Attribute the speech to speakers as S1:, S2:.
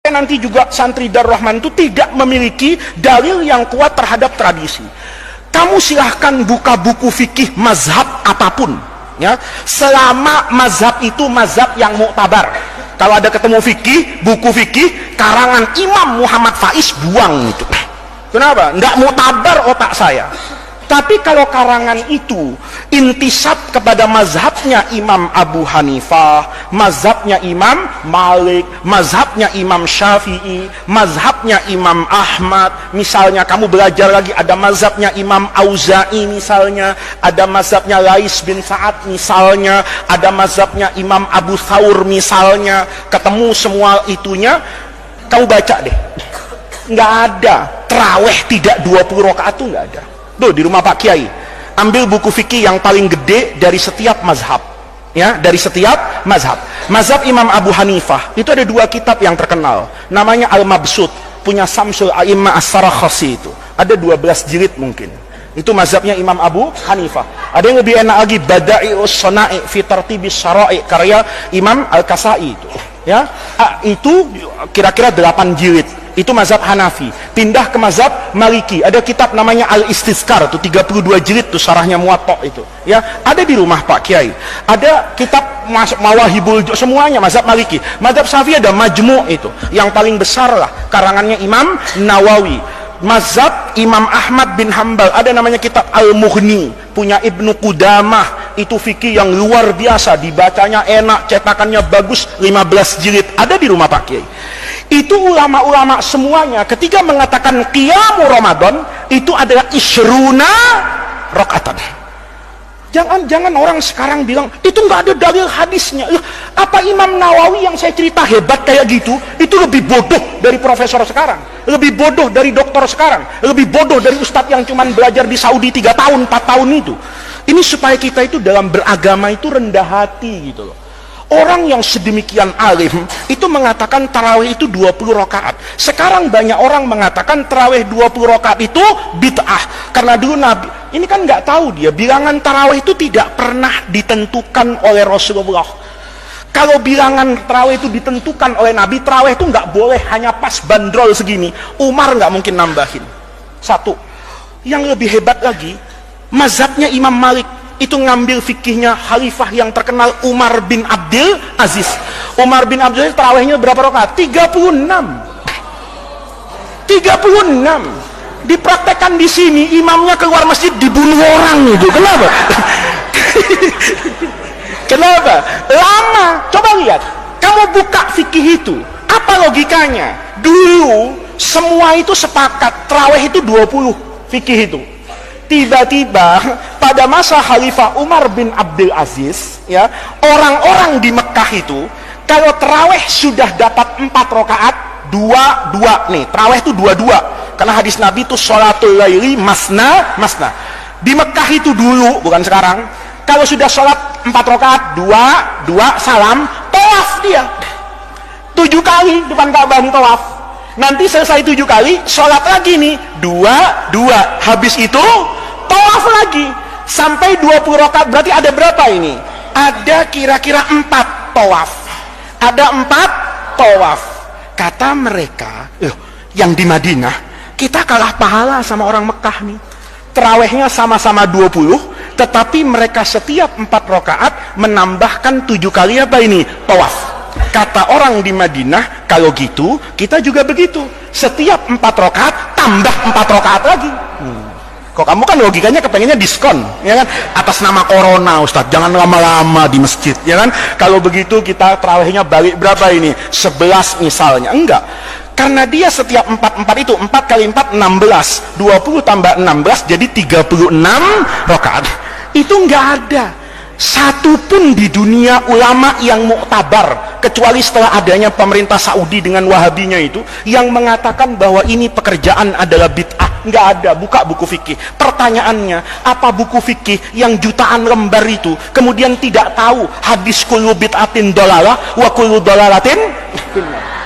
S1: nanti juga santri Darul Rahman itu tidak memiliki dalil yang kuat terhadap tradisi. Kamu silahkan buka buku fikih mazhab apapun, ya, selama mazhab itu mazhab yang muktabar. Kalau ada ketemu fikih, buku fikih karangan Imam Muhammad Faiz, buang itu. Kenapa? Nggak muktabar otak saya. Tapi kalau karangan itu intisab kepada mazhabnya Imam Abu Hanifah, mazhabnya Imam Malik, mazhabnya Imam Syafi'i, mazhabnya Imam Ahmad, misalnya kamu belajar lagi ada mazhabnya Imam Auza'i misalnya, ada mazhabnya Lais bin Sa'ad misalnya, ada mazhabnya Imam Abu Thawr misalnya, ketemu semua itunya, kamu baca deh. Nggak ada terawih tidak 20 rakaat tuh nggak ada. Tuh di rumah Pak Kiai, ambil buku fikih yang paling gede dari setiap mazhab, ya, dari setiap mazhab. Mazhab Imam Abu Hanifah itu ada 2 kitab yang terkenal, namanya Al-Mabsut, punya Samsul A'immah As-Sarakhsi, itu ada 12 jilid mungkin. Itu mazhabnya Imam Abu Hanifah. Ada yang lebih enak lagi, Bada'i'us Shana'i fi Tartibis Syara'i, karya Imam Al-Kasai itu, ya. Itu kira-kira 8 jilid. Itu mazhab Hanafi. Pindah ke mazhab Maliki, ada kitab namanya Al-Istizkar, itu 32 jilid tuh syarahnya Muwatta itu, ya, ada di rumah Pak Kiai. Ada kitab Mawahibul, semuanya mazhab Maliki. Mazhab Syafi'i ada Majmu' itu, yang paling besar lah, karangannya Imam Nawawi. Mazhab Imam Ahmad bin Hambal ada namanya kitab Al-Mughni, punya Ibnu Qudamah, itu fikih yang luar biasa, dibacanya enak, cetakannya bagus, 15 jilid, ada di rumah Pak Kiai. Itu ulama-ulama semuanya ketika mengatakan qiyamu Ramadan itu adalah isyruna rakaatan. Jangan orang sekarang bilang itu nggak ada dalil hadisnya. Apa Imam Nawawi yang saya cerita hebat kayak gitu itu lebih bodoh dari profesor sekarang, lebih bodoh dari dokter sekarang, lebih bodoh dari ustadz yang cuman belajar di Saudi 3 tahun 4 tahun itu. Ini supaya kita itu dalam beragama itu rendah hati gitu loh. Orang yang sedemikian alim itu mengatakan tarawih itu 20 rakaat. Sekarang banyak orang mengatakan tarawih 20 rakaat itu bid'ah. Karena dulu Nabi, ini kan nggak tahu dia, bilangan tarawih itu tidak pernah ditentukan oleh Rasulullah. Kalau bilangan tarawih itu ditentukan oleh Nabi, tarawih itu nggak boleh hanya pas bandrol segini. Umar nggak mungkin nambahin. Satu. Yang lebih hebat lagi, mazhabnya Imam Malik itu ngambil fikihnya khalifah yang terkenal Umar bin Abdul Aziz. Umar bin Abdul Aziz tarawihnya berapa rakaat? 36. Dipraktekkan di sini, imamnya keluar masjid dibunuh orang itu. Kenapa? Kenapa? Lama. Coba lihat. Kamu buka fikih itu. Apa logikanya? Dulu semua itu sepakat tarawih itu 20 fikih itu. Tiba-tiba pada masa Khalifah Umar bin Abdul Aziz, ya, orang-orang di Mekah itu kalau tarawih sudah dapat 4 rakaat, 2 nih, tarawih itu 2 karena hadis Nabi itu sholatul laili masna. Di Mekah itu dulu, bukan sekarang, kalau sudah sholat 4 rakaat, 2 salam, tawaf dia 7 kali depan Ka'bah nih, tawaf. Nanti selesai 7 kali, sholat lagi nih, 2, habis itu tawaf lagi sampai 20 rakaat. Berarti ada berapa ini? Ada kira-kira 4 tawaf. Ada 4 tawaf. Kata mereka, yang di Madinah kita kalah pahala sama orang Mekah nih. Terawihnya sama-sama 20, tetapi mereka setiap 4 rakaat menambahkan 7 kali apa ini? Tawaf. Kata orang di Madinah, kalau gitu kita juga begitu, setiap 4 rakaat tambah 4 rakaat lagi. Kok kamu kan logikanya kepengennya diskon, ya kan, atas nama corona Ustadz, jangan lama-lama di masjid, ya kan. Kalau begitu kita tarawihnya balik berapa ini? 11 misalnya. Enggak, karena dia setiap 4 itu 4 kali 4 16, 20 tambah 16 jadi 36 rakaat. Itu enggak ada satu pun di dunia ulama yang muktabar, kecuali setelah adanya pemerintah Saudi dengan Wahabinya itu, yang mengatakan bahwa ini pekerjaan adalah bid'ah. Nggak ada. Buka buku fikih. Pertanyaannya, apa buku fikih yang jutaan lembar itu kemudian tidak tahu hadis kullu bid'atin dolalah wa kullu dolalatin finnar?